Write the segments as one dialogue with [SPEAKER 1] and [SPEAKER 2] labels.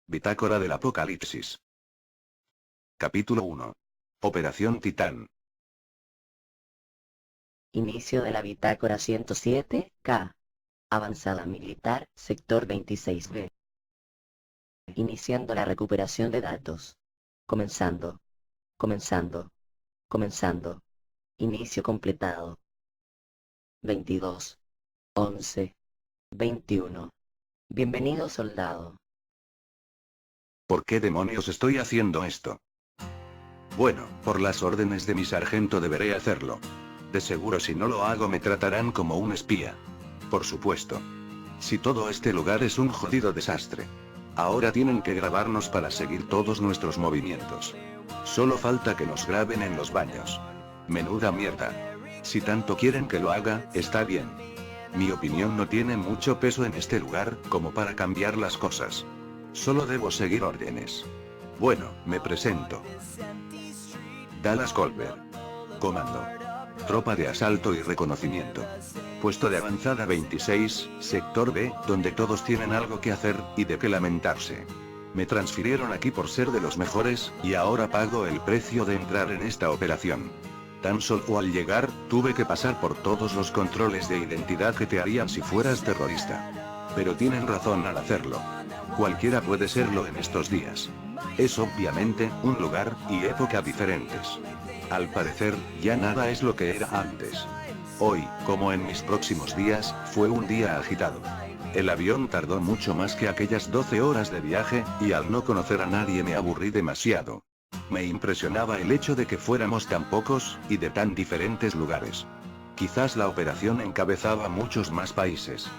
[SPEAKER 1] Bitácora del Apocalipsis. Capítulo 1. Operación Titán.
[SPEAKER 2] Inicio de la bitácora 107K. Avanzada militar, sector 26B. Iniciando la recuperación de datos. Comenzando. Inicio completado. 22. 11. 21. Bienvenido, soldado.
[SPEAKER 1] ¿Por qué demonios estoy haciendo esto? Bueno, por las órdenes de mi sargento deberé hacerlo. De seguro si no lo hago me tratarán como un espía. Por supuesto. Si todo este lugar es un jodido desastre. Ahora tienen que grabarnos para seguir todos nuestros movimientos. Solo falta que nos graben en los baños. Menuda mierda. Si tanto quieren que lo haga, está bien. Mi opinión no tiene mucho peso en este lugar, como para cambiar las cosas. Solo debo seguir órdenes. Bueno, me presento. Dallas Colbert. Comando. Tropa de asalto y reconocimiento. Puesto de avanzada 26, sector B, donde todos tienen algo que hacer, y de qué lamentarse. Me transfirieron aquí por ser de los mejores, y ahora pago el precio de entrar en esta operación. Tan solo al llegar, tuve que pasar por todos los controles de identidad que te harían si fueras terrorista. Pero tienen razón al hacerlo. Cualquiera puede serlo en estos días. Es obviamente, un lugar, y época diferentes. Al parecer, ya nada es lo que era antes. Hoy, como en mis próximos días, fue un día agitado. El avión tardó mucho más que aquellas 12 horas de viaje, y al no conocer a nadie me aburrí demasiado. Me impresionaba el hecho de que fuéramos tan pocos, y de tan diferentes lugares. Quizás la operación encabezaba muchos más países.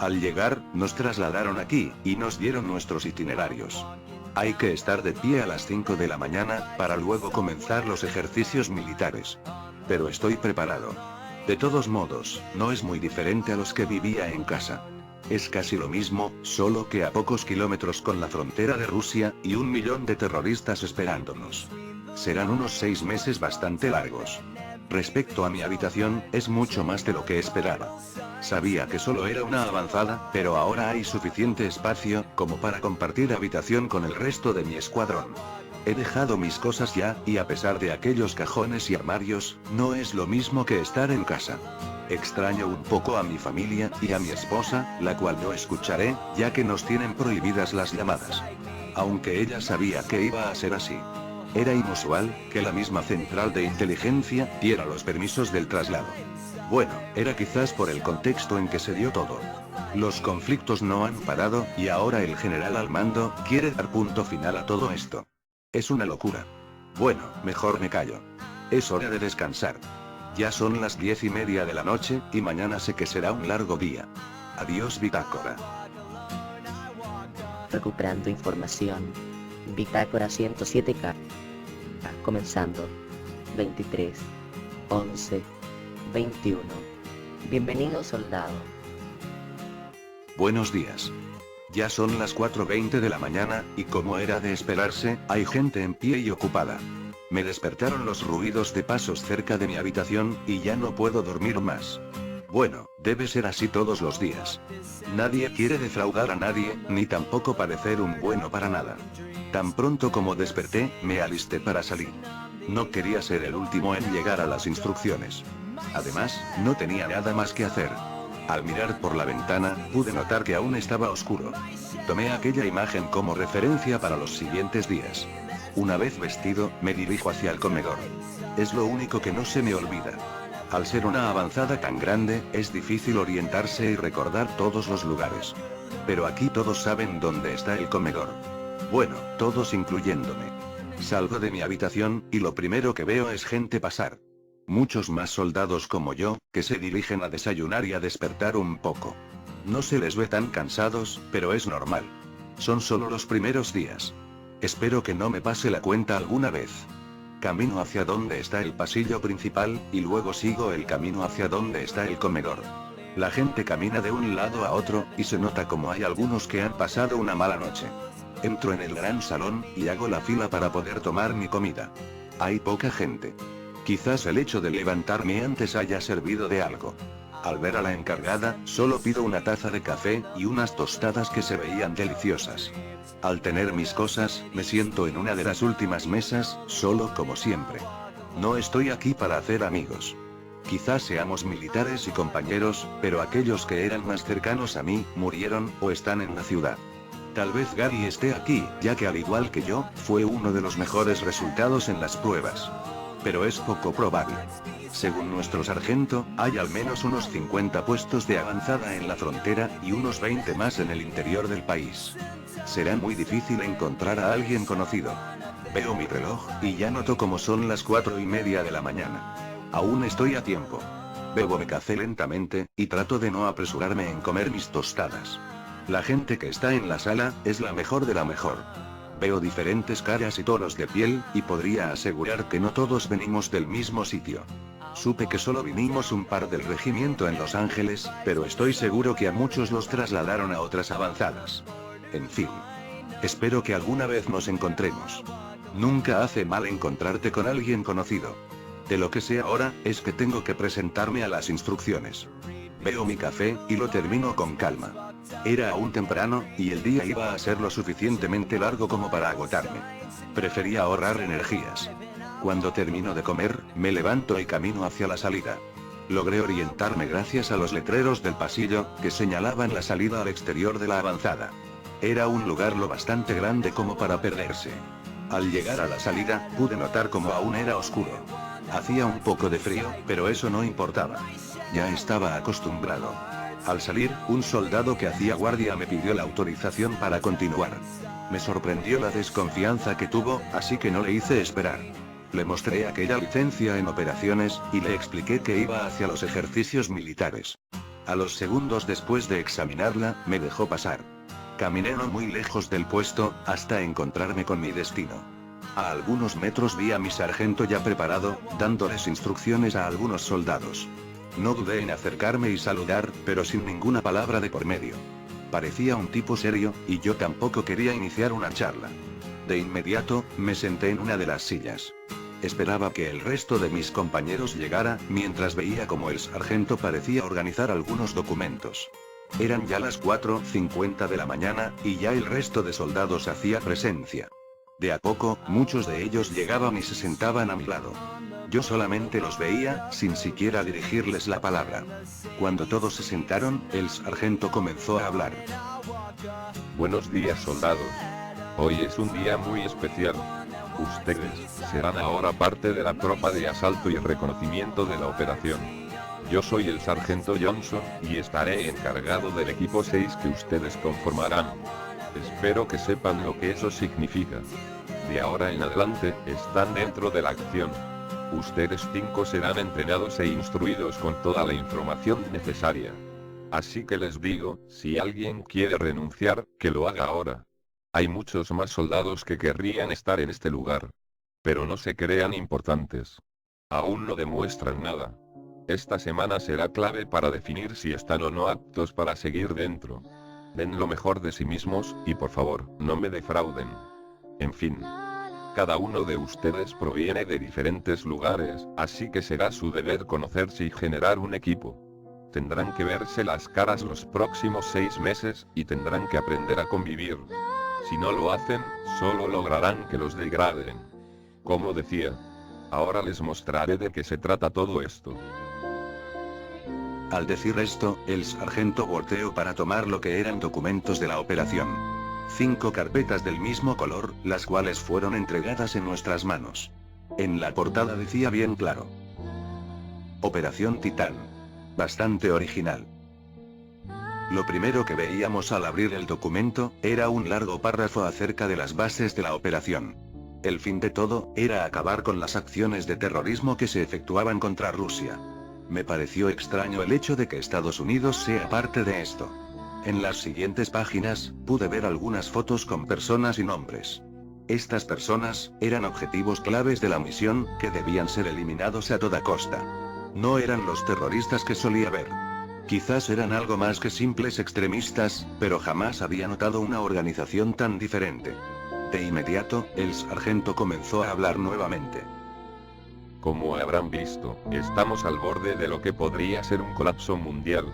[SPEAKER 1] Al llegar, nos trasladaron aquí, y nos dieron nuestros itinerarios. Hay que estar de pie a las 5 de la mañana, para luego comenzar los ejercicios militares. Pero estoy preparado. De todos modos, no es muy diferente a los que vivía en casa. Es casi lo mismo, solo que a pocos kilómetros con la frontera de Rusia, y 1 millón de terroristas esperándonos. Serán unos 6 meses bastante largos. Respecto a mi habitación, es mucho más de lo que esperaba. Sabía que solo era una avanzada, pero ahora hay suficiente espacio, como para compartir habitación con el resto de mi escuadrón. He dejado mis cosas ya, y a pesar de aquellos cajones y armarios, no es lo mismo que estar en casa. Extraño un poco a mi familia, y a mi esposa, la cual no escucharé, ya que nos tienen prohibidas las llamadas. Aunque ella sabía que iba a ser así. Era inusual, que la misma central de inteligencia, diera los permisos del traslado. Bueno, era quizás por el contexto en que se dio todo. Los conflictos no han parado, y ahora el general al mando, quiere dar punto final a todo esto. Es una locura. Bueno, mejor me callo. Es hora de descansar. Ya son las 10:30 de la noche, y mañana sé que será un largo día. Adiós, bitácora.
[SPEAKER 2] Recuperando información. Bitácora 107K. Comenzando. 23. 11. 21. Bienvenido, soldado.
[SPEAKER 1] Buenos días. Ya son las 4:20 de la mañana, y como era de esperarse, hay gente en pie y ocupada. Me despertaron los ruidos de pasos cerca de mi habitación, y ya no puedo dormir más. Bueno, debe ser así todos los días. Nadie quiere defraudar a nadie, ni tampoco parecer un bueno para nada. Tan pronto como desperté, me alisté para salir. No quería ser el último en llegar a las instrucciones. Además, no tenía nada más que hacer. Al mirar por la ventana, pude notar que aún estaba oscuro. Tomé aquella imagen como referencia para los siguientes días. Una vez vestido, me dirijo hacia el comedor. Es lo único que no se me olvida. Al ser una avanzada tan grande, es difícil orientarse y recordar todos los lugares. Pero aquí todos saben dónde está el comedor. Bueno, todos incluyéndome. Salgo de mi habitación, y lo primero que veo es gente pasar. Muchos más soldados como yo, que se dirigen a desayunar y a despertar un poco. No se les ve tan cansados, pero es normal. Son solo los primeros días. Espero que no me pase la cuenta alguna vez. Camino hacia donde está el pasillo principal, y luego sigo el camino hacia donde está el comedor. La gente camina de un lado a otro, y se nota como hay algunos que han pasado una mala noche. Entro en el gran salón, y hago la fila para poder tomar mi comida. Hay poca gente. Quizás el hecho de levantarme antes haya servido de algo. Al ver a la encargada, solo pido una taza de café, y unas tostadas que se veían deliciosas. Al tener mis cosas, me siento en una de las últimas mesas, solo como siempre. No estoy aquí para hacer amigos. Quizás seamos militares y compañeros, pero aquellos que eran más cercanos a mí, murieron, o están en la ciudad. Tal vez Gary esté aquí, ya que al igual que yo, fue uno de los mejores resultados en las pruebas. Pero es poco probable. Según nuestro sargento, hay al menos unos 50 puestos de avanzada en la frontera, y unos 20 más en el interior del país. Será muy difícil encontrar a alguien conocido. Veo mi reloj, y ya noto como son las 4:30 de la mañana. Aún estoy a tiempo. Bebo mi café lentamente, y trato de no apresurarme en comer mis tostadas. La gente que está en la sala, es la mejor de la mejor. Veo diferentes caras y tonos de piel, y podría asegurar que no todos venimos del mismo sitio. Supe que solo vinimos un par del regimiento en Los Ángeles, pero estoy seguro que a muchos los trasladaron a otras avanzadas. En fin. Espero que alguna vez nos encontremos. Nunca hace mal encontrarte con alguien conocido. De lo que sé ahora, es que tengo que presentarme a las instrucciones. Veo mi café, y lo termino con calma. Era aún temprano, y el día iba a ser lo suficientemente largo como para agotarme. Prefería ahorrar energías. Cuando termino de comer, me levanto y camino hacia la salida. Logré orientarme gracias a los letreros del pasillo, que señalaban la salida al exterior de la avanzada. Era un lugar lo bastante grande como para perderse. Al llegar a la salida, pude notar como aún era oscuro. Hacía un poco de frío, pero eso no importaba. Ya estaba acostumbrado. Al salir, un soldado que hacía guardia me pidió la autorización para continuar. Me sorprendió la desconfianza que tuvo, así que no le hice esperar. Le mostré aquella licencia en operaciones, y le expliqué que iba hacia los ejercicios militares. A los segundos después de examinarla, me dejó pasar. Caminé no muy lejos del puesto, hasta encontrarme con mi destino. A algunos metros vi a mi sargento ya preparado, dándoles instrucciones a algunos soldados. No dudé en acercarme y saludar, pero sin ninguna palabra de por medio. Parecía un tipo serio, y yo tampoco quería iniciar una charla. De inmediato, me senté en una de las sillas. Esperaba que el resto de mis compañeros llegara, mientras veía como el sargento parecía organizar algunos documentos. Eran ya las 4:50 de la mañana, y ya el resto de soldados hacía presencia. De a poco, muchos de ellos llegaban y se sentaban a mi lado. Yo solamente los veía, sin siquiera dirigirles la palabra. Cuando todos se sentaron, el sargento comenzó a hablar.
[SPEAKER 3] Buenos días, soldados. Hoy es un día muy especial. Ustedes serán ahora parte de la tropa de asalto y reconocimiento de la operación. Yo soy el sargento Johnson, y estaré encargado del equipo 6 que ustedes conformarán. Espero que sepan lo que eso significa. De ahora en adelante, están dentro de la acción. Ustedes 5 serán entrenados e instruidos con toda la información necesaria. Así que les digo, si alguien quiere renunciar, que lo haga ahora. Hay muchos más soldados que querrían estar en este lugar. Pero no se crean importantes. Aún no demuestran nada. Esta semana será clave para definir si están o no aptos para seguir dentro. Den lo mejor de sí mismos, y por favor, no me defrauden. En fin. Cada uno de ustedes proviene de diferentes lugares, así que será su deber conocerse y generar un equipo. Tendrán que verse las caras los próximos 6 meses, y tendrán que aprender a convivir. Si no lo hacen, solo lograrán que los degraden. Como decía. Ahora les mostraré de qué se trata todo esto.
[SPEAKER 1] Al decir esto, el sargento volteó para tomar lo que eran documentos de la operación. 5 carpetas del mismo color, las cuales fueron entregadas en nuestras manos. En la portada decía bien claro: Operación Titán. Bastante original. Lo primero que veíamos al abrir el documento, era un largo párrafo acerca de las bases de la operación. El fin de todo, era acabar con las acciones de terrorismo que se efectuaban contra Rusia. Me pareció extraño el hecho de que Estados Unidos sea parte de esto. En las siguientes páginas, pude ver algunas fotos con personas y nombres. Estas personas eran objetivos claves de la misión, que debían ser eliminados a toda costa. No eran los terroristas que solía ver. Quizás eran algo más que simples extremistas, pero jamás había notado una organización tan diferente. De inmediato, el sargento comenzó a hablar nuevamente.
[SPEAKER 3] Como habrán visto, estamos al borde de lo que podría ser un colapso mundial.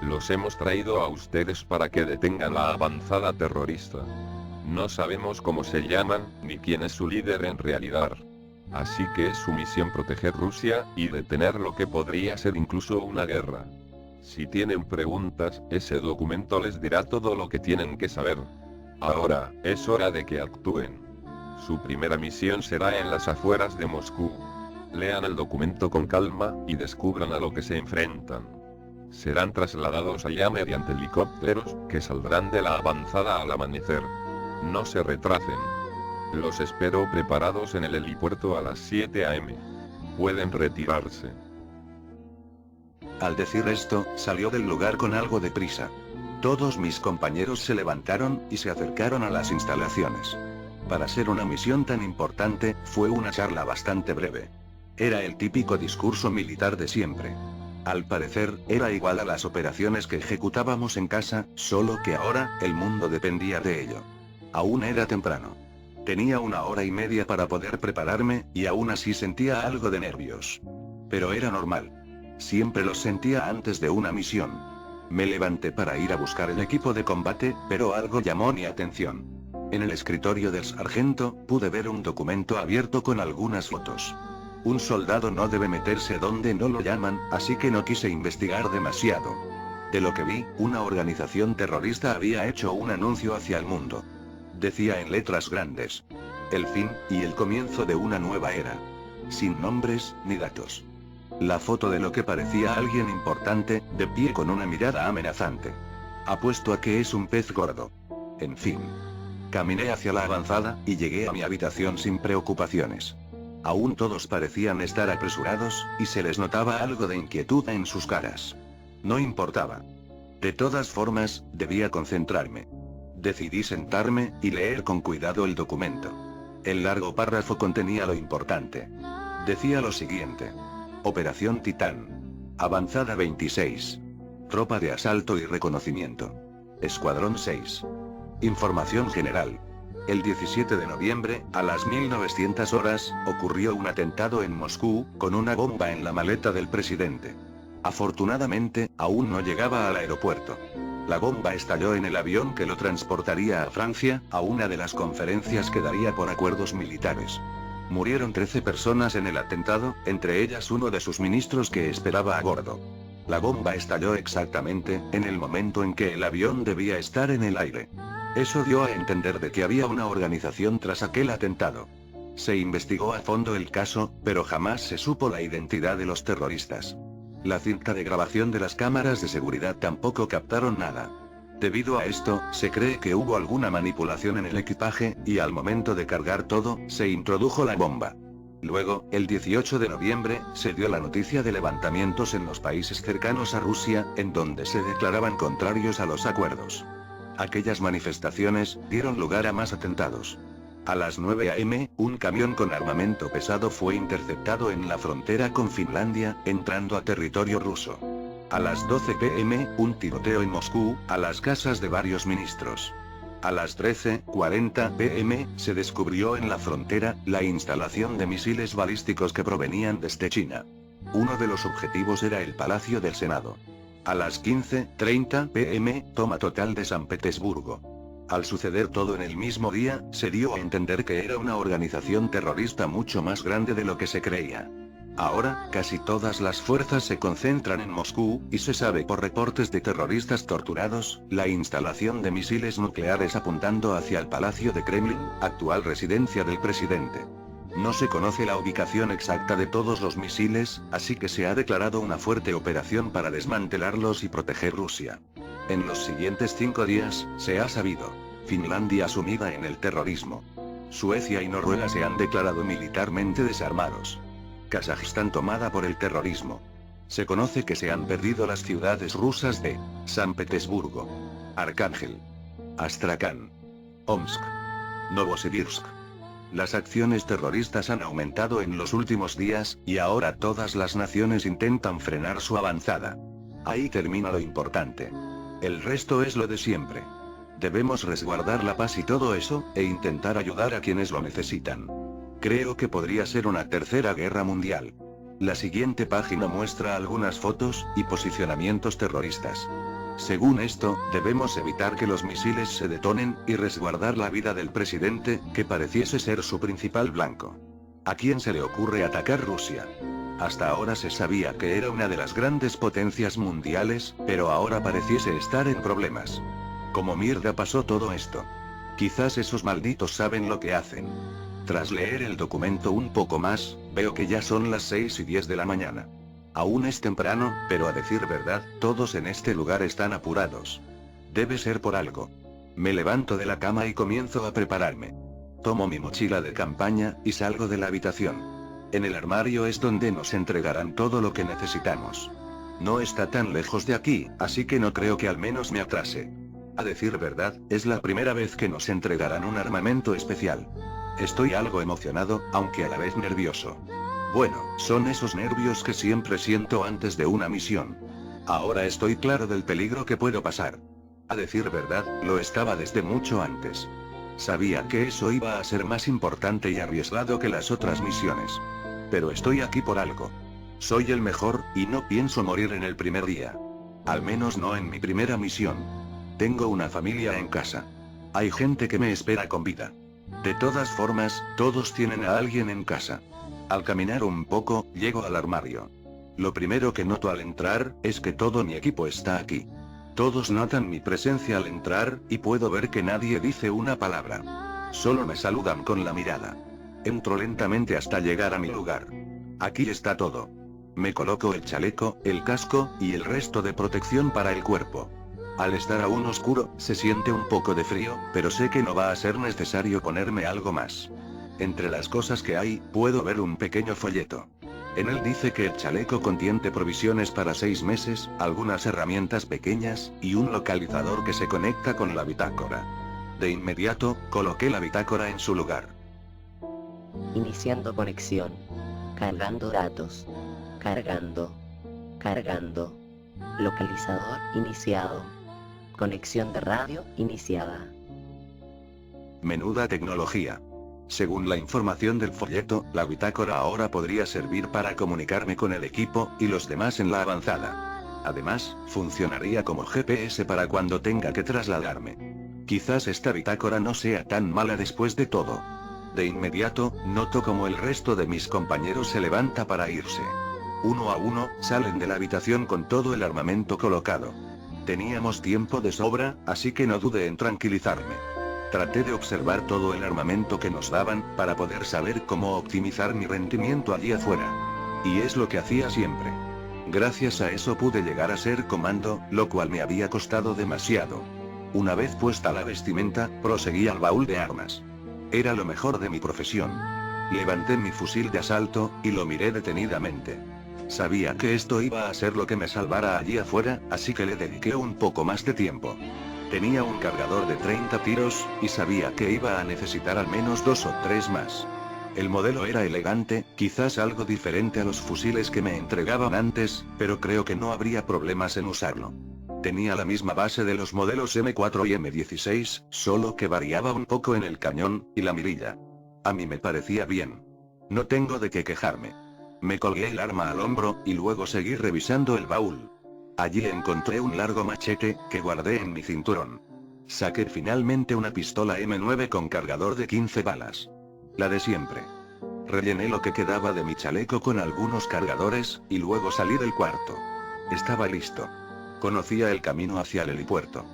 [SPEAKER 3] Los hemos traído a ustedes para que detengan la avanzada terrorista. No sabemos cómo se llaman, ni quién es su líder en realidad. Así que es su misión proteger Rusia, y detener lo que podría ser incluso una guerra. Si tienen preguntas, ese documento les dirá todo lo que tienen que saber. Ahora, es hora de que actúen. Su primera misión será en las afueras de Moscú. Lean el documento con calma, y descubran a lo que se enfrentan. Serán trasladados allá mediante helicópteros, que saldrán de la avanzada al amanecer. No se retrasen. Los espero preparados en el helipuerto a las 7 AM. Pueden retirarse.
[SPEAKER 1] Al decir esto, salió del lugar con algo de prisa. Todos mis compañeros se levantaron, y se acercaron a las instalaciones. Para ser una misión tan importante, fue una charla bastante breve. Era el típico discurso militar de siempre. Al parecer, era igual a las operaciones que ejecutábamos en casa, solo que ahora, el mundo dependía de ello. Aún era temprano. Tenía 1 hora y media para poder prepararme, y aún así sentía algo de nervios. Pero era normal. Siempre los sentía antes de una misión. Me levanté para ir a buscar el equipo de combate, pero algo llamó mi atención. En el escritorio del sargento, pude ver un documento abierto con algunas fotos. Un soldado no debe meterse donde no lo llaman, así que no quise investigar demasiado. De lo que vi, una organización terrorista había hecho un anuncio hacia el mundo. Decía en letras grandes: el fin, y el comienzo de una nueva era. Sin nombres, ni datos. La foto de lo que parecía alguien importante, de pie con una mirada amenazante. Apuesto a que es un pez gordo. En fin. Caminé hacia la avanzada, y llegué a mi habitación sin preocupaciones. Aún todos parecían estar apresurados, y se les notaba algo de inquietud en sus caras. No importaba. De todas formas, debía concentrarme. Decidí sentarme, y leer con cuidado el documento. El largo párrafo contenía lo importante. Decía lo siguiente. Operación Titán. Avanzada 26. Tropa de asalto y reconocimiento. Escuadrón 6. Información general. El 17 de noviembre, a las 1900 horas, ocurrió un atentado en Moscú, con una bomba en la maleta del presidente. Afortunadamente, aún no llegaba al aeropuerto. La bomba estalló en el avión que lo transportaría a Francia, a una de las conferencias que daría por acuerdos militares. Murieron 13 personas en el atentado, entre ellas uno de sus ministros que esperaba a bordo. La bomba estalló exactamente, en el momento en que el avión debía estar en el aire. Eso dio a entender de que había una organización tras aquel atentado. Se investigó a fondo el caso, pero jamás se supo la identidad de los terroristas. La cinta de grabación de las cámaras de seguridad tampoco captaron nada. Debido a esto, se cree que hubo alguna manipulación en el equipaje, y al momento de cargar todo, se introdujo la bomba. Luego, el 18 de noviembre, se dio la noticia de levantamientos en los países cercanos a Rusia, en donde se declaraban contrarios a los acuerdos. Aquellas manifestaciones dieron lugar a más atentados. A las 9 AM, un camión con armamento pesado fue interceptado en la frontera con Finlandia, entrando a territorio ruso. A las 12 PM, un tiroteo en Moscú, a las casas de varios ministros. A las 13:40 PM, se descubrió en la frontera, la instalación de misiles balísticos que provenían desde China. Uno de los objetivos era el Palacio del Senado. A las 15:30 PM, toma total de San Petersburgo. Al suceder todo en el mismo día, se dio a entender que era una organización terrorista mucho más grande de lo que se creía. Ahora, casi todas las fuerzas se concentran en Moscú, y se sabe por reportes de terroristas torturados, la instalación de misiles nucleares apuntando hacia el Palacio de Kremlin, actual residencia del presidente. No se conoce la ubicación exacta de todos los misiles, así que se ha declarado una fuerte operación para desmantelarlos y proteger Rusia. En los siguientes 5 días, se ha sabido. Finlandia sumida en el terrorismo. Suecia y Noruega se han declarado militarmente desarmados. Kazajistán tomada por el terrorismo. Se conoce que se han perdido las ciudades rusas de San Petersburgo, Arcángel, Astrakán, Omsk, Novosibirsk, Las acciones terroristas han aumentado en los últimos días, y ahora todas las naciones intentan frenar su avanzada. Ahí termina lo importante. El resto es lo de siempre. Debemos resguardar la paz y todo eso, e intentar ayudar a quienes lo necesitan. Creo que podría ser una tercera guerra mundial. La siguiente página muestra algunas fotos y posicionamientos terroristas. Según esto, debemos evitar que los misiles se detonen, y resguardar la vida del presidente, que pareciese ser su principal blanco. ¿A quién se le ocurre atacar Rusia? Hasta ahora se sabía que era una de las grandes potencias mundiales, pero ahora pareciese estar en problemas. ¿Cómo mierda pasó todo esto? Quizás esos malditos saben lo que hacen. Tras leer el documento un poco más, veo que ya son las 6:10 de la mañana. Aún es temprano, pero a decir verdad, todos en este lugar están apurados. Debe ser por algo. Me levanto de la cama y comienzo a prepararme. Tomo mi mochila de campaña, y salgo de la habitación. En el armario es donde nos entregarán todo lo que necesitamos. No está tan lejos de aquí, así que no creo que al menos me atrase. A decir verdad, es la primera vez que nos entregarán un armamento especial. Estoy algo emocionado, aunque a la vez nervioso. Bueno, son esos nervios que siempre siento antes de una misión. Ahora estoy claro del peligro que puedo pasar. A decir verdad, lo estaba desde mucho antes. Sabía que eso iba a ser más importante y arriesgado que las otras misiones. Pero estoy aquí por algo. Soy el mejor, y no pienso morir en el primer día. Al menos no en mi primera misión. Tengo una familia en casa. Hay gente que me espera con vida. De todas formas, todos tienen a alguien en casa. Al caminar un poco, llego al armario. Lo primero que noto al entrar, es que todo mi equipo está aquí. Todos notan mi presencia al entrar, y puedo ver que nadie dice una palabra. Solo me saludan con la mirada. Entro lentamente hasta llegar a mi lugar. Aquí está todo. Me coloco el chaleco, el casco, y el resto de protección para el cuerpo. Al estar aún oscuro, se siente un poco de frío, pero sé que no va a ser necesario ponerme algo más. Entre las cosas que hay, puedo ver un pequeño folleto. En él dice que el chaleco contiene provisiones para 6 meses, algunas herramientas pequeñas, y un localizador que se conecta con la bitácora. De inmediato, coloqué la bitácora en su lugar.
[SPEAKER 2] Iniciando conexión. Cargando datos. Cargando. Cargando. Localizador iniciado. Conexión de radio iniciada.
[SPEAKER 1] Menuda tecnología. Según la información del folleto, la bitácora ahora podría servir para comunicarme con el equipo, y los demás en la avanzada. Además, funcionaría como GPS para cuando tenga que trasladarme. Quizás esta bitácora no sea tan mala después de todo. De inmediato, noto como el resto de mis compañeros se levanta para irse. Uno a uno, salen de la habitación con todo el armamento colocado. Teníamos tiempo de sobra, así que no dudé en tranquilizarme. Traté de observar todo el armamento que nos daban, para poder saber cómo optimizar mi rendimiento allí afuera. Y es lo que hacía siempre. Gracias a eso pude llegar a ser comando, lo cual me había costado demasiado. Una vez puesta la vestimenta, proseguí al baúl de armas. Era lo mejor de mi profesión. Levanté mi fusil de asalto, y lo miré detenidamente. Sabía que esto iba a ser lo que me salvara allí afuera, así que le dediqué un poco más de tiempo. Tenía un cargador de 30 tiros, y sabía que iba a necesitar al menos 2 o 3 más. El modelo era elegante, quizás algo diferente a los fusiles que me entregaban antes, pero creo que no habría problemas en usarlo. Tenía la misma base de los modelos M4 y M16, solo que variaba un poco en el cañón, y la mirilla. A mí me parecía bien. No tengo de qué quejarme. Me colgué el arma al hombro, y luego seguí revisando el baúl. Allí encontré un largo machete, que guardé en mi cinturón. Saqué finalmente una pistola M9 con cargador de 15 balas. La de siempre. Rellené lo que quedaba de mi chaleco con algunos cargadores, y luego salí del cuarto. Estaba listo. Conocía el camino hacia el helipuerto.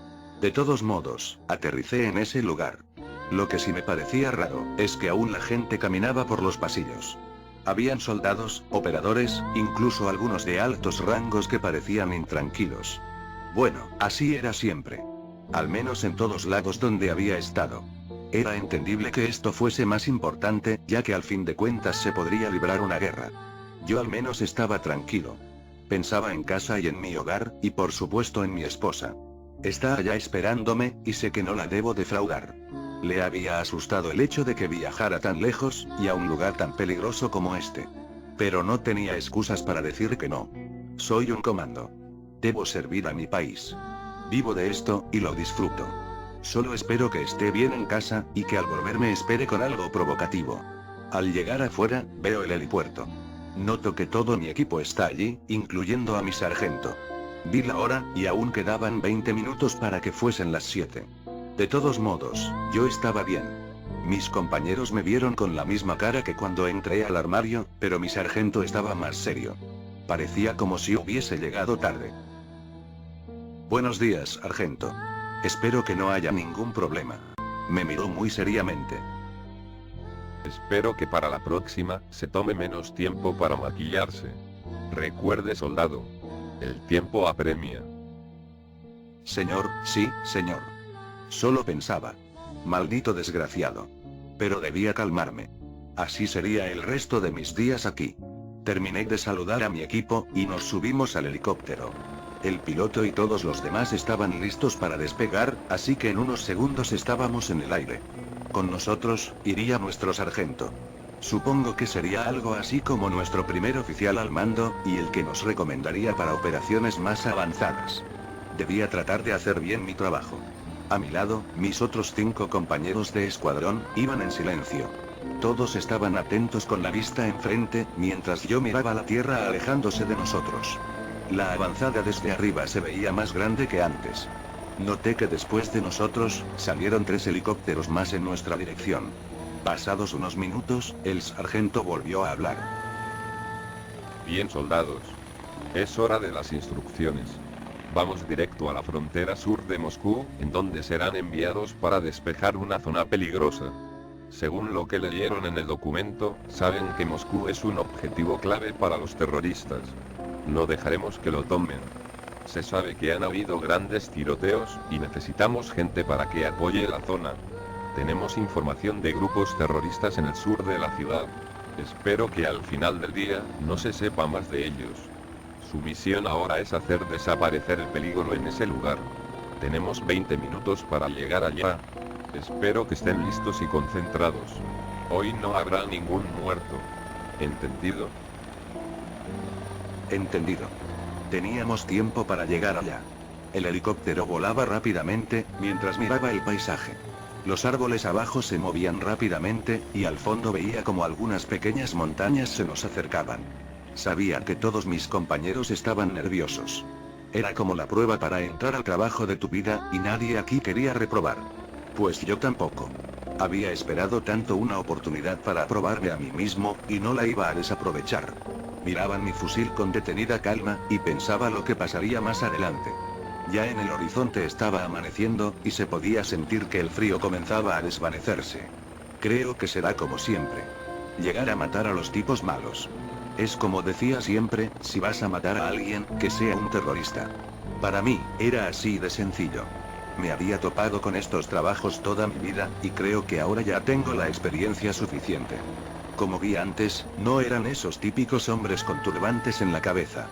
[SPEAKER 1] De todos modos, aterricé en ese lugar. Lo que sí me parecía raro, es que aún la gente caminaba por los pasillos. Habían soldados, operadores, incluso algunos de altos rangos que parecían intranquilos. Bueno, así era siempre. Al menos en todos lados donde había estado. Era entendible que esto fuese más importante, ya que al fin de cuentas se podría librar una guerra. Yo al menos estaba tranquilo. Pensaba en casa y en mi hogar, y por supuesto en mi esposa. Está allá esperándome, y sé que no la debo defraudar. Le había asustado el hecho de que viajara tan lejos, y a un lugar tan peligroso como este. Pero no tenía excusas para decir que no. Soy un comando. Debo servir a mi país. Vivo de esto, y lo disfruto. Solo espero que esté bien en casa, y que al volver me espere con algo provocativo. Al llegar afuera, veo el helipuerto. Noto que todo mi equipo está allí, incluyendo a mi sargento. Vi la hora, y aún quedaban 20 minutos para que fuesen las 7. De todos modos, yo estaba bien. Mis compañeros me vieron con la misma cara que cuando entré al armario, pero mi sargento estaba más serio. Parecía como si hubiese llegado tarde. Buenos días, sargento. Espero que no haya ningún problema. Me miró muy seriamente.
[SPEAKER 3] Espero que para la próxima, se tome menos tiempo para maquillarse. Recuerde, soldado. El tiempo apremia.
[SPEAKER 1] Señor, sí, señor. Solo pensaba. Maldito desgraciado. Pero debía calmarme. Así sería el resto de mis días aquí. Terminé de saludar a mi equipo, y nos subimos al helicóptero. El piloto y todos los demás estaban listos para despegar, así que en unos segundos estábamos en el aire. Con nosotros, iría nuestro sargento. Supongo que sería algo así como nuestro primer oficial al mando, y el que nos recomendaría para operaciones más avanzadas. Debía tratar de hacer bien mi trabajo. A mi lado, mis otros 5 compañeros de escuadrón, iban en silencio. Todos estaban atentos con la vista enfrente, mientras yo miraba la tierra alejándose de nosotros. La avanzada desde arriba se veía más grande que antes. Noté que después de nosotros, salieron 3 helicópteros más en nuestra dirección. Pasados unos minutos, el sargento volvió a hablar.
[SPEAKER 3] Bien, soldados. Es hora de las instrucciones. Vamos directo a la frontera sur de Moscú, en donde serán enviados para despejar una zona peligrosa. Según lo que leyeron en el documento, saben que Moscú es un objetivo clave para los terroristas. No dejaremos que lo tomen. Se sabe que han habido grandes tiroteos, y necesitamos gente para que apoye la zona. Tenemos información de grupos terroristas en el sur de la ciudad. Espero que al final del día, no se sepa más de ellos. Su misión ahora es hacer desaparecer el peligro en ese lugar. Tenemos 20 minutos para llegar allá. Espero que estén listos y concentrados. Hoy no habrá ningún muerto. ¿Entendido?
[SPEAKER 1] Entendido. Teníamos tiempo para llegar allá. El helicóptero volaba rápidamente, mientras miraba el paisaje. Los árboles abajo se movían rápidamente, y al fondo veía como algunas pequeñas montañas se nos acercaban. Sabía que todos mis compañeros estaban nerviosos. Era como la prueba para entrar al trabajo de tu vida, y nadie aquí quería reprobar. Pues yo tampoco. Había esperado tanto una oportunidad para probarme a mí mismo, y no la iba a desaprovechar. Miraban mi fusil con detenida calma, y pensaba lo que pasaría más adelante. Ya en el horizonte estaba amaneciendo, y se podía sentir que el frío comenzaba a desvanecerse. Creo que será como siempre. Llegar a matar a los tipos malos. Es como decía siempre, si vas a matar a alguien, que sea un terrorista. Para mí, era así de sencillo. Me había topado con estos trabajos toda mi vida, y creo que ahora ya tengo la experiencia suficiente. Como vi antes, no eran esos típicos hombres con turbantes en la cabeza.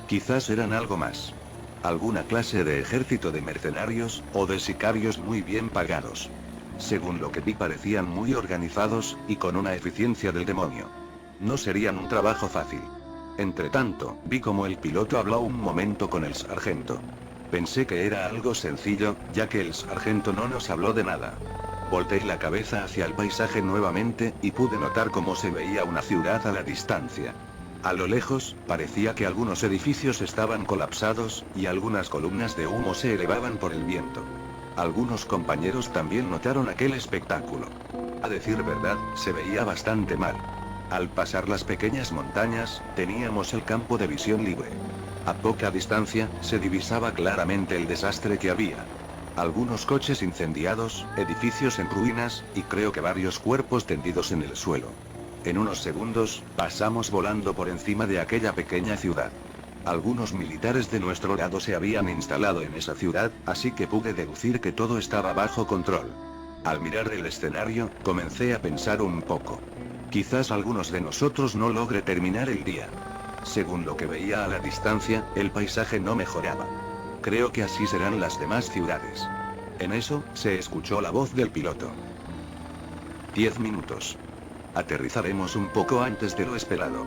[SPEAKER 1] Quizás eran algo más. Alguna clase de ejército de mercenarios, o de sicarios muy bien pagados. Según lo que vi parecían muy organizados, y con una eficiencia del demonio. No serían un trabajo fácil. Entretanto, vi como el piloto habló un momento con el sargento. Pensé que era algo sencillo, ya que el sargento no nos habló de nada. Volteé la cabeza hacia el paisaje nuevamente, y pude notar cómo se veía una ciudad a la distancia. A lo lejos, parecía que algunos edificios estaban colapsados, y algunas columnas de humo se elevaban por el viento. Algunos compañeros también notaron aquel espectáculo. A decir verdad, se veía bastante mal. Al pasar las pequeñas montañas, teníamos el campo de visión libre. A poca distancia, se divisaba claramente el desastre que había. Algunos coches incendiados, edificios en ruinas, y creo que varios cuerpos tendidos en el suelo. En unos segundos, pasamos volando por encima de aquella pequeña ciudad. Algunos militares de nuestro lado se habían instalado en esa ciudad, así que pude deducir que todo estaba bajo control. Al mirar el escenario, comencé a pensar un poco. Quizás algunos de nosotros no logre terminar el día. Según lo que veía a la distancia, el paisaje no mejoraba. Creo que así serán las demás ciudades. En eso, se escuchó la voz del piloto. 10 minutos. Aterrizaremos un poco antes de lo esperado.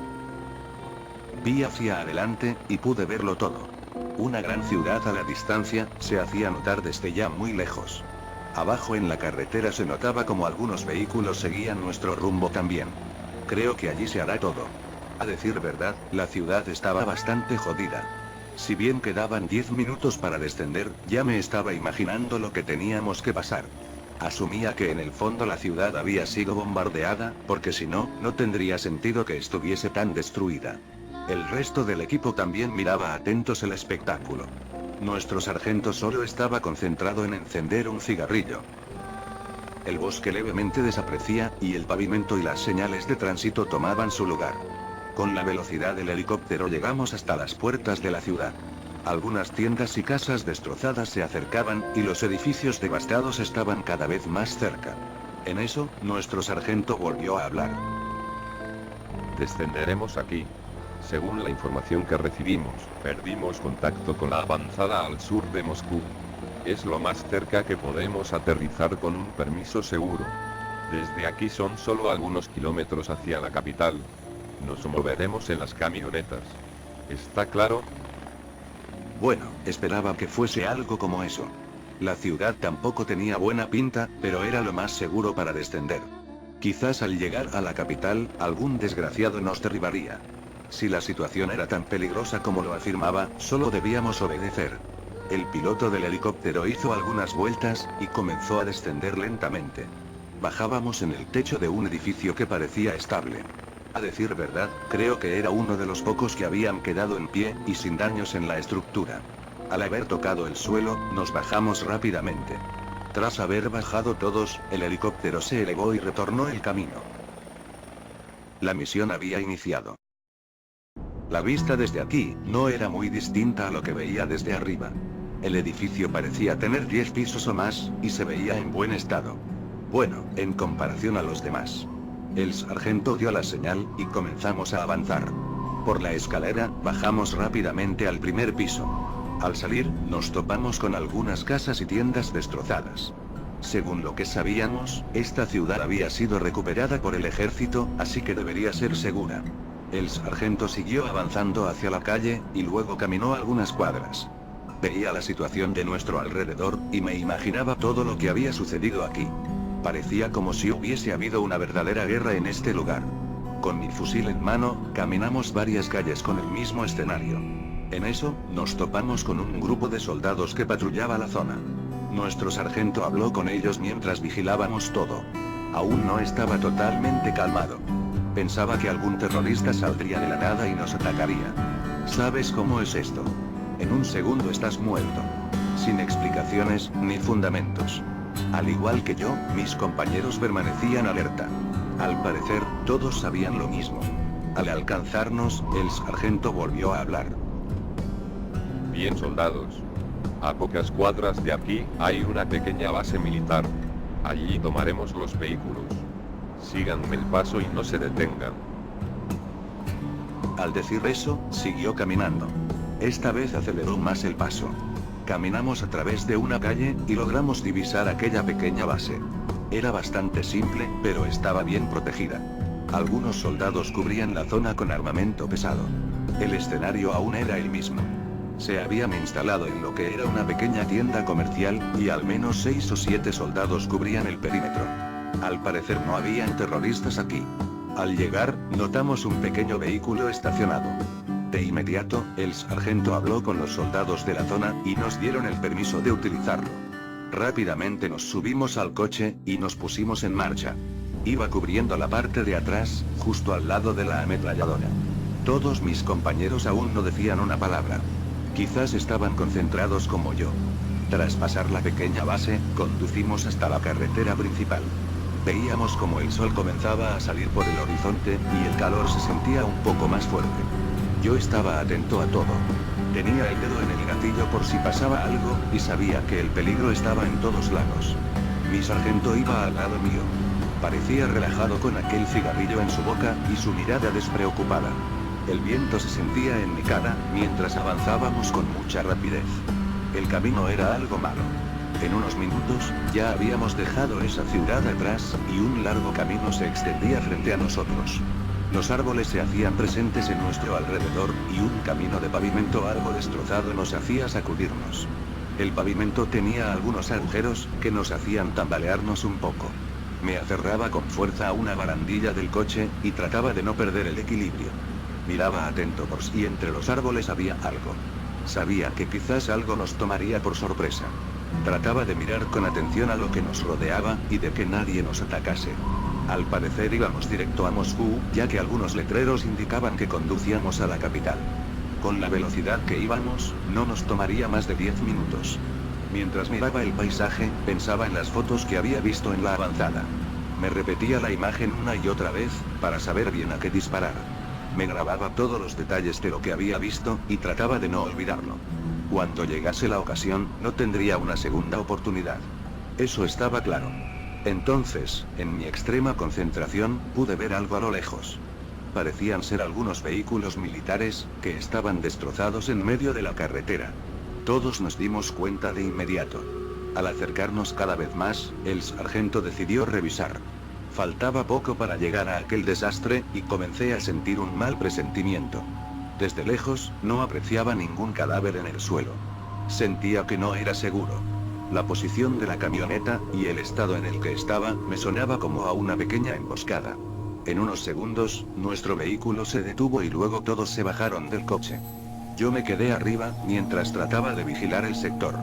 [SPEAKER 1] Vi hacia adelante, y pude verlo todo. Una gran ciudad a la distancia, se hacía notar desde ya muy lejos. Abajo en la carretera se notaba como algunos vehículos seguían nuestro rumbo también. Creo que allí se hará todo. A decir verdad, la ciudad estaba bastante jodida. Si bien quedaban 10 minutos para descender, ya me estaba imaginando lo que teníamos que pasar. Asumía que en el fondo la ciudad había sido bombardeada, porque si no, no tendría sentido que estuviese tan destruida. El resto del equipo también miraba atentos el espectáculo. Nuestro sargento solo estaba concentrado en encender un cigarrillo. El bosque levemente desaparecía, y el pavimento y las señales de tránsito tomaban su lugar. Con la velocidad del helicóptero llegamos hasta las puertas de la ciudad. Algunas tiendas y casas destrozadas se acercaban, y los edificios devastados estaban cada vez más cerca. En eso, nuestro sargento volvió a hablar.
[SPEAKER 3] Descenderemos aquí. Según la información que recibimos, perdimos contacto con la avanzada al sur de Moscú. Es lo más cerca que podemos aterrizar con un permiso seguro. Desde aquí son solo algunos kilómetros hacia la capital. Nos moveremos en las camionetas. ¿Está claro?
[SPEAKER 1] Bueno, esperaba que fuese algo como eso. La ciudad tampoco tenía buena pinta, pero era lo más seguro para descender. Quizás al llegar a la capital, algún desgraciado nos derribaría. Si la situación era tan peligrosa como lo afirmaba, solo debíamos obedecer. El piloto del helicóptero hizo algunas vueltas, y comenzó a descender lentamente. Bajábamos en el techo de un edificio que parecía estable. A decir verdad, creo que era uno de los pocos que habían quedado en pie, y sin daños en la estructura. Al haber tocado el suelo, nos bajamos rápidamente. Tras haber bajado todos, el helicóptero se elevó y retornó el camino. La misión había iniciado. La vista desde aquí, no era muy distinta a lo que veía desde arriba. El edificio parecía tener 10 pisos o más, y se veía en buen estado. Bueno, en comparación a los demás. El sargento dio la señal, y comenzamos a avanzar. Por la escalera, bajamos rápidamente al primer piso. Al salir, nos topamos con algunas casas y tiendas destrozadas. Según lo que sabíamos, esta ciudad había sido recuperada por el ejército, así que debería ser segura. El sargento siguió avanzando hacia la calle, y luego caminó algunas cuadras. Veía la situación de nuestro alrededor, y me imaginaba todo lo que había sucedido aquí. Parecía como si hubiese habido una verdadera guerra en este lugar. Con mi fusil en mano, caminamos varias calles con el mismo escenario. En eso, nos topamos con un grupo de soldados que patrullaba la zona. Nuestro sargento habló con ellos mientras vigilábamos todo. Aún no estaba totalmente calmado. Pensaba que algún terrorista saldría de la nada y nos atacaría. ¿Sabes cómo es esto? En un segundo estás muerto. Sin explicaciones, ni fundamentos. Al igual que yo, mis compañeros permanecían alerta. Al parecer, todos sabían lo mismo. Al alcanzarnos, el sargento volvió a hablar.
[SPEAKER 3] Bien, soldados. A pocas cuadras de aquí, hay una pequeña base militar. Allí tomaremos los vehículos. Síganme el paso y no se detengan.
[SPEAKER 1] Al decir eso, siguió caminando. Esta vez aceleró más el paso. Caminamos a través de una calle, y logramos divisar aquella pequeña base. Era bastante simple, pero estaba bien protegida. Algunos soldados cubrían la zona con armamento pesado. El escenario aún era el mismo. Se habían instalado en lo que era una pequeña tienda comercial, y al menos 6 o 7 soldados cubrían el perímetro. Al parecer no habían terroristas aquí. Al llegar, notamos un pequeño vehículo estacionado. De inmediato, el sargento habló con los soldados de la zona, y nos dieron el permiso de utilizarlo. Rápidamente nos subimos al coche, y nos pusimos en marcha. Iba cubriendo la parte de atrás, justo al lado de la ametralladora. Todos mis compañeros aún no decían una palabra. Quizás estaban concentrados como yo. Tras pasar la pequeña base, conducimos hasta la carretera principal. Veíamos como el sol comenzaba a salir por el horizonte, y el calor se sentía un poco más fuerte. Yo estaba atento a todo. Tenía el dedo en el gatillo por si pasaba algo, y sabía que el peligro estaba en todos lados. Mi sargento iba al lado mío. Parecía relajado con aquel cigarrillo en su boca, y su mirada despreocupada. El viento se sentía en mi cara, mientras avanzábamos con mucha rapidez. El camino era algo malo. En unos minutos, ya habíamos dejado esa ciudad atrás, y un largo camino se extendía frente a nosotros. Los árboles se hacían presentes en nuestro alrededor, y un camino de pavimento algo destrozado nos hacía sacudirnos. El pavimento tenía algunos agujeros, que nos hacían tambalearnos un poco. Me aferraba con fuerza a una barandilla del coche, y trataba de no perder el equilibrio. Miraba atento por si entre los árboles había algo. Sabía que quizás algo nos tomaría por sorpresa. Trataba de mirar con atención a lo que nos rodeaba, y de que nadie nos atacase. Al parecer íbamos directo a Moscú, ya que algunos letreros indicaban que conducíamos a la capital. Con la velocidad que íbamos, no nos tomaría más de 10 minutos. Mientras miraba el paisaje, pensaba en las fotos que había visto en la avanzada. Me repetía la imagen una y otra vez, para saber bien a qué disparar. Me grababa todos los detalles de lo que había visto, y trataba de no olvidarlo. Cuando llegase la ocasión, no tendría una segunda oportunidad. Eso estaba claro. Entonces, en mi extrema concentración, pude ver algo a lo lejos. Parecían ser algunos vehículos militares, que estaban destrozados en medio de la carretera. Todos nos dimos cuenta de inmediato. Al acercarnos cada vez más, el sargento decidió revisar. Faltaba poco para llegar a aquel desastre, y comencé a sentir un mal presentimiento. Desde lejos, no apreciaba ningún cadáver en el suelo. Sentía que no era seguro. La posición de la camioneta, y el estado en el que estaba, me sonaba como a una pequeña emboscada. En unos segundos, nuestro vehículo se detuvo y luego todos se bajaron del coche. Yo me quedé arriba, mientras trataba de vigilar el sector.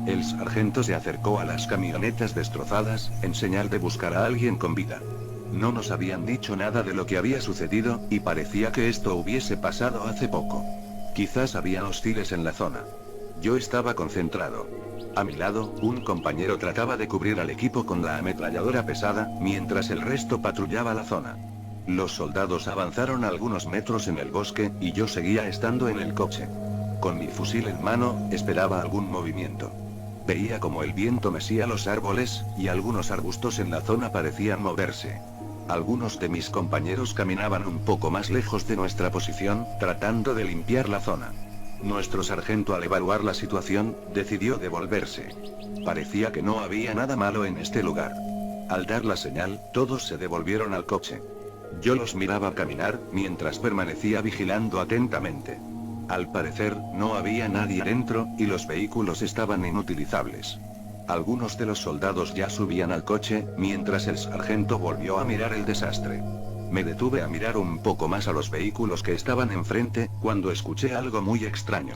[SPEAKER 1] El sargento se acercó a las camionetas destrozadas, en señal de buscar a alguien con vida. No nos habían dicho nada de lo que había sucedido, y parecía que esto hubiese pasado hace poco. Quizás había hostiles en la zona. Yo estaba concentrado. A mi lado, un compañero trataba de cubrir al equipo con la ametralladora pesada, mientras el resto patrullaba la zona. Los soldados avanzaron algunos metros en el bosque, y yo seguía estando en el coche. Con mi fusil en mano, esperaba algún movimiento. Veía como el viento mecía los árboles, y algunos arbustos en la zona parecían moverse. Algunos de mis compañeros caminaban un poco más lejos de nuestra posición, tratando de limpiar la zona. Nuestro sargento, al evaluar la situación, decidió devolverse. Parecía que no había nada malo en este lugar. Al dar la señal, todos se devolvieron al coche. Yo los miraba caminar, mientras permanecía vigilando atentamente. Al parecer, no había nadie dentro, y los vehículos estaban inutilizables. Algunos de los soldados ya subían al coche, mientras el sargento volvió a mirar el desastre. Me detuve a mirar un poco más a los vehículos que estaban enfrente, cuando escuché algo muy extraño.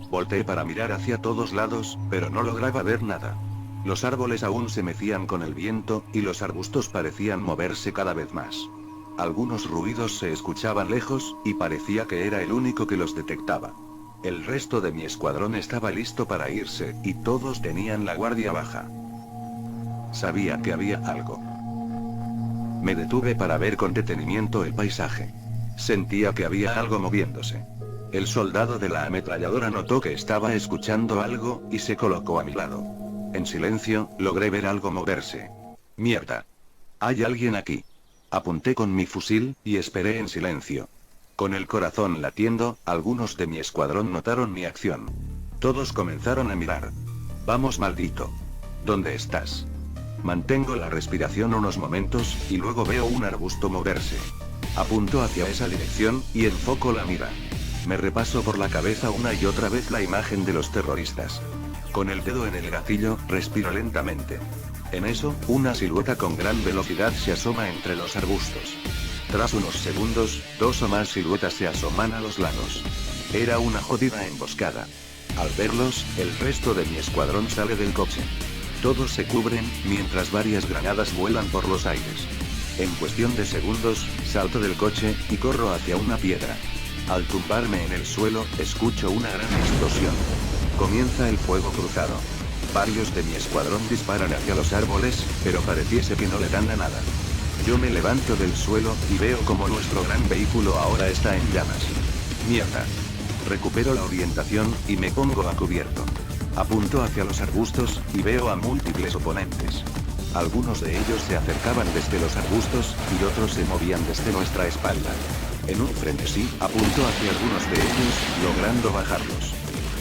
[SPEAKER 1] Volteé para mirar hacia todos lados, pero no lograba ver nada. Los árboles aún se mecían con el viento, y los arbustos parecían moverse cada vez más. Algunos ruidos se escuchaban lejos, y parecía que era el único que los detectaba. El resto de mi escuadrón estaba listo para irse, y todos tenían la guardia baja. Sabía que había algo. Me detuve para ver con detenimiento el paisaje. Sentía que había algo moviéndose. El soldado de la ametralladora notó que estaba escuchando algo, y se colocó a mi lado. En silencio, logré ver algo moverse. ¡Mierda! Hay alguien aquí. Apunté con mi fusil, y esperé en silencio. Con el corazón latiendo, algunos de mi escuadrón notaron mi acción. Todos comenzaron a mirar. Vamos, maldito. ¿Dónde estás? Mantengo la respiración unos momentos, y luego veo un arbusto moverse. Apunto hacia esa dirección, y enfoco la mira. Me repaso por la cabeza una y otra vez la imagen de los terroristas. Con el dedo en el gatillo, respiro lentamente. En eso, una silueta con gran velocidad se asoma entre los arbustos. Tras unos segundos, 2 o más siluetas se asoman a los lados. Era una jodida emboscada. Al verlos, el resto de mi escuadrón sale del coche. Todos se cubren, mientras varias granadas vuelan por los aires. En cuestión de segundos, salto del coche, y corro hacia una piedra. Al tumbarme en el suelo, escucho una gran explosión. Comienza el fuego cruzado. Varios de mi escuadrón disparan hacia los árboles, pero pareciese que no le dan a nada. Yo me levanto del suelo, y veo como nuestro gran vehículo ahora está en llamas. ¡Mierda! Recupero la orientación, y me pongo a cubierto. Apunto hacia los arbustos, y veo a múltiples oponentes. Algunos de ellos se acercaban desde los arbustos, y otros se movían desde nuestra espalda. En un frenesí, apunto hacia algunos de ellos, logrando bajarlos.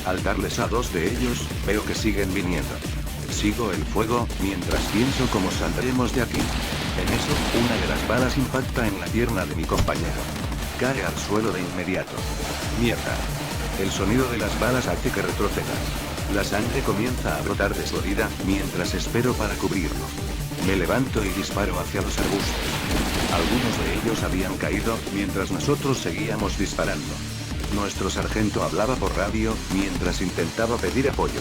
[SPEAKER 1] Al darles a 2 de ellos, veo que siguen viniendo. Sigo el fuego, mientras pienso cómo saldremos de aquí. En eso, una de las balas impacta en la pierna de mi compañero. Cae al suelo de inmediato. Mierda. El sonido de las balas hace que retroceda. La sangre comienza a brotar de su herida, mientras espero para cubrirlo. Me levanto y disparo hacia los arbustos. Algunos de ellos habían caído, mientras nosotros seguíamos disparando. Nuestro sargento hablaba por radio, mientras intentaba pedir apoyo.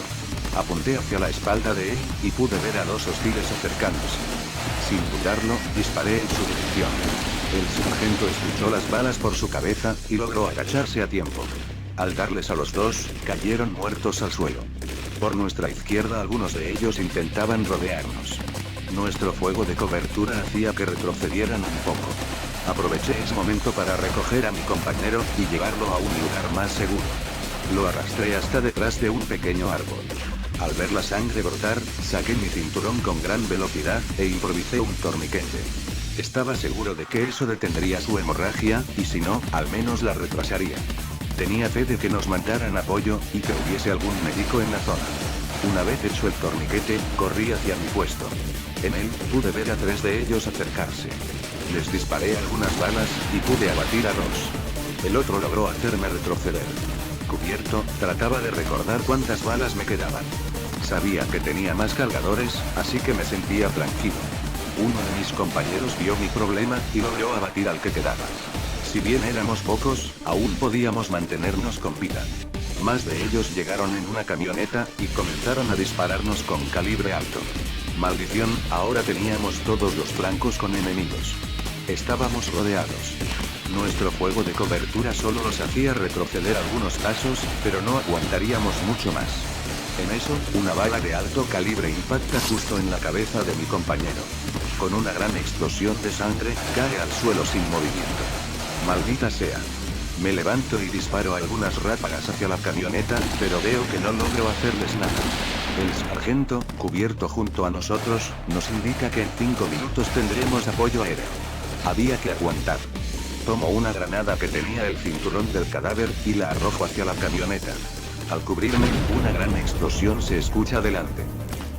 [SPEAKER 1] Apunté hacia la espalda de él, y pude ver a dos hostiles acercándose. Sin dudarlo, disparé en su dirección. El sargento escuchó las balas por su cabeza, y logró agacharse a tiempo. Al darles a los dos, cayeron muertos al suelo. Por nuestra izquierda algunos de ellos intentaban rodearnos. Nuestro fuego de cobertura hacía que retrocedieran un poco. Aproveché ese momento para recoger a mi compañero, y llevarlo a un lugar más seguro. Lo arrastré hasta detrás de un pequeño árbol. Al ver la sangre brotar, saqué mi cinturón con gran velocidad, e improvisé un torniquete. Estaba seguro de que eso detendría su hemorragia, y si no, al menos la retrasaría. Tenía fe de que nos mandaran apoyo, y que hubiese algún médico en la zona. Una vez hecho el torniquete, corrí hacia mi puesto. En él, pude ver a 3 de ellos acercarse. Les disparé algunas balas, y pude abatir a 2. El otro logró hacerme retroceder. Cubierto, trataba de recordar cuántas balas me quedaban. Sabía que tenía más cargadores, así que me sentía tranquilo. Uno de mis compañeros vio mi problema, y logró abatir al que quedaba. Si bien éramos pocos, aún podíamos mantenernos con vida. Más de ellos llegaron en una camioneta, y comenzaron a dispararnos con calibre alto. Maldición, ahora teníamos todos los flancos con enemigos. Estábamos rodeados. Nuestro fuego de cobertura solo nos hacía retroceder algunos pasos, pero no aguantaríamos mucho más. En eso, una bala de alto calibre impacta justo en la cabeza de mi compañero. Con una gran explosión de sangre, cae al suelo sin movimiento. Maldita sea. Me levanto y disparo algunas ráfagas hacia la camioneta, pero veo que no logro hacerles nada. El sargento, cubierto junto a nosotros, nos indica que en 5 minutos tendremos apoyo aéreo. Había que aguantar. Tomo una granada que tenía el cinturón del cadáver, y la arrojo hacia la camioneta. Al cubrirme, una gran explosión se escucha delante.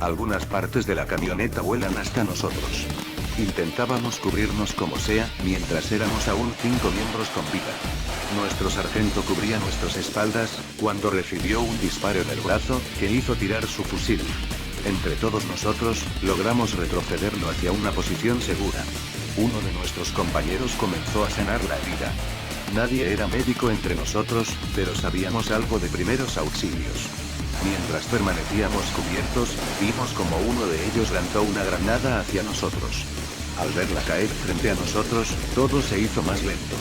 [SPEAKER 1] Algunas partes de la camioneta vuelan hasta nosotros. Intentábamos cubrirnos como sea, mientras éramos aún 5 miembros con vida. Nuestro sargento cubría nuestras espaldas, cuando recibió un disparo en el brazo, que hizo tirar su fusil. Entre todos nosotros, logramos retrocederlo hacia una posición segura. Uno de nuestros compañeros comenzó a sanar la herida. Nadie era médico entre nosotros, pero sabíamos algo de primeros auxilios. Mientras permanecíamos cubiertos, vimos como uno de ellos lanzó una granada hacia nosotros. Al verla caer frente a nosotros, todo se hizo más lento.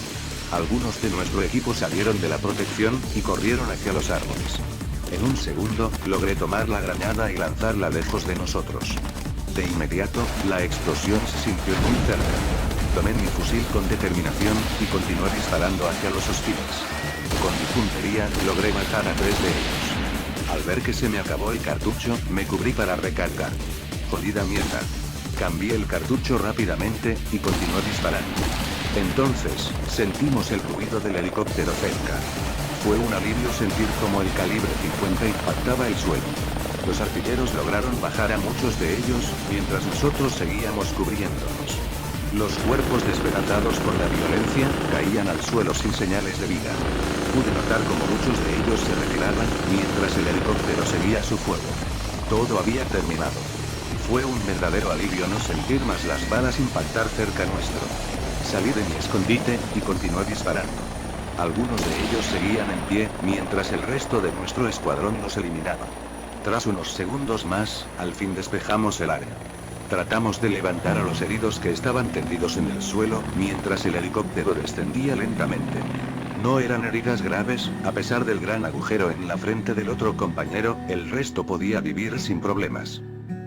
[SPEAKER 1] Algunos de nuestro equipo salieron de la protección, y corrieron hacia los árboles. En un segundo, logré tomar la granada y lanzarla lejos de nosotros. De inmediato, la explosión se sintió muy cerca. Tomé mi fusil con determinación, y continué disparando hacia los hostiles. Con mi puntería, logré matar a 3 de ellos. Al ver que se me acabó el cartucho, me cubrí para recargar. Jodida mierda. Cambié el cartucho rápidamente, y continué disparando. Entonces, sentimos el ruido del helicóptero cerca. Fue un alivio sentir como el calibre 50 impactaba el suelo. Los artilleros lograron bajar a muchos de ellos, mientras nosotros seguíamos cubriéndonos. Los cuerpos despedazados por la violencia, caían al suelo sin señales de vida. Pude notar como muchos de ellos se retiraban, mientras el helicóptero seguía su fuego. Todo había terminado. Fue un verdadero alivio no sentir más las balas impactar cerca nuestro. Salí de mi escondite, y continué disparando. Algunos de ellos seguían en pie, mientras el resto de nuestro escuadrón los eliminaba. Tras unos segundos más, al fin despejamos el área. Tratamos de levantar a los heridos que estaban tendidos en el suelo, mientras el helicóptero descendía lentamente. No eran heridas graves, a pesar del gran agujero en la frente del otro compañero, el resto podía vivir sin problemas.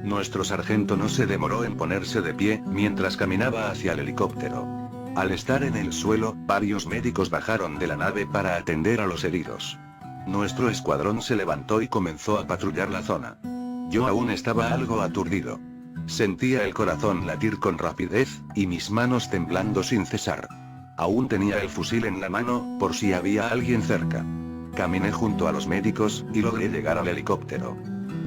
[SPEAKER 1] Nuestro sargento no se demoró en ponerse de pie, mientras caminaba hacia el helicóptero. Al estar en el suelo, varios médicos bajaron de la nave para atender a los heridos. Nuestro escuadrón se levantó y comenzó a patrullar la zona. Yo aún estaba algo aturdido. Sentía el corazón latir con rapidez, y mis manos temblando sin cesar. Aún tenía el fusil en la mano, por si había alguien cerca. Caminé junto a los médicos, y logré llegar al helicóptero.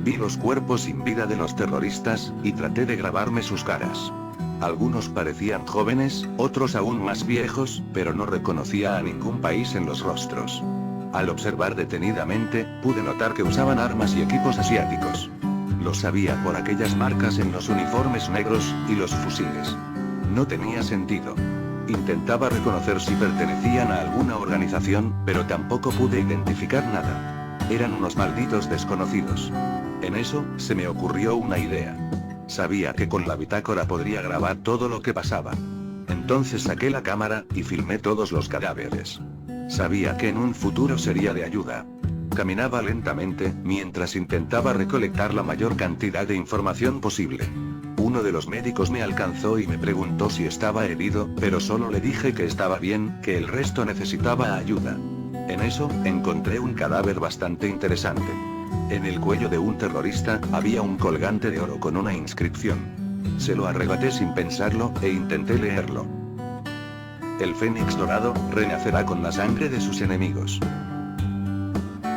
[SPEAKER 1] Vi los cuerpos sin vida de los terroristas, y traté de grabarme sus caras. Algunos parecían jóvenes, otros aún más viejos, pero no reconocía a ningún país en los rostros. Al observar detenidamente, pude notar que usaban armas y equipos asiáticos. Lo sabía por aquellas marcas en los uniformes negros, y los fusiles. No tenía sentido. Intentaba reconocer si pertenecían a alguna organización, pero tampoco pude identificar nada. Eran unos malditos desconocidos. En eso, se me ocurrió una idea. Sabía que con la bitácora podría grabar todo lo que pasaba. Entonces saqué la cámara, y filmé todos los cadáveres. Sabía que en un futuro sería de ayuda. Caminaba lentamente, mientras intentaba recolectar la mayor cantidad de información posible. Uno de los médicos me alcanzó y me preguntó si estaba herido, pero solo le dije que estaba bien, que el resto necesitaba ayuda. En eso, encontré un cadáver bastante interesante. En el cuello de un terrorista, había un colgante de oro con una inscripción. Se lo arrebaté sin pensarlo, e intenté leerlo. El Fénix dorado, renacerá con la sangre de sus enemigos.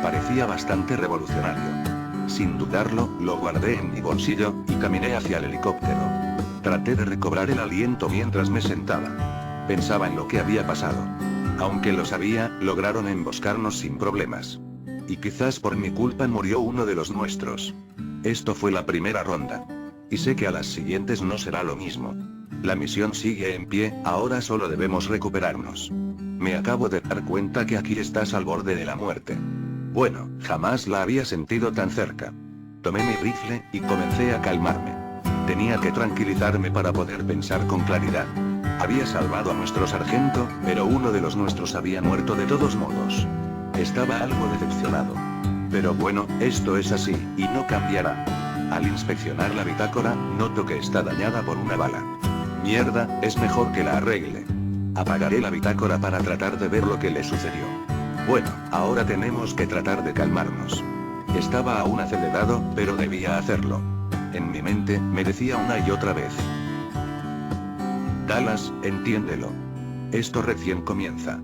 [SPEAKER 1] Parecía bastante revolucionario. Sin dudarlo, lo guardé en mi bolsillo, y caminé hacia el helicóptero. Traté de recobrar el aliento mientras me sentaba. Pensaba en lo que había pasado. Aunque lo sabía, lograron emboscarnos sin problemas. Y quizás por mi culpa murió uno de los nuestros. Esto fue la primera ronda. Y sé que a las siguientes no será lo mismo. La misión sigue en pie, ahora solo debemos recuperarnos. Me acabo de dar cuenta que aquí estás al borde de la muerte. Bueno, jamás la había sentido tan cerca. Tomé mi rifle, y comencé a calmarme. Tenía que tranquilizarme para poder pensar con claridad. Había salvado a nuestro sargento, pero uno de los nuestros había muerto de todos modos. Estaba algo decepcionado. Pero bueno, esto es así, y no cambiará. Al inspeccionar la bitácora, noto que está dañada por una bala. Mierda, es mejor que la arregle. Apagaré la bitácora para tratar de ver lo que le sucedió. Bueno, ahora tenemos que tratar de calmarnos. Estaba aún acelerado, pero debía hacerlo. En mi mente, me decía una y otra vez: Dallas, entiéndelo. Esto recién comienza.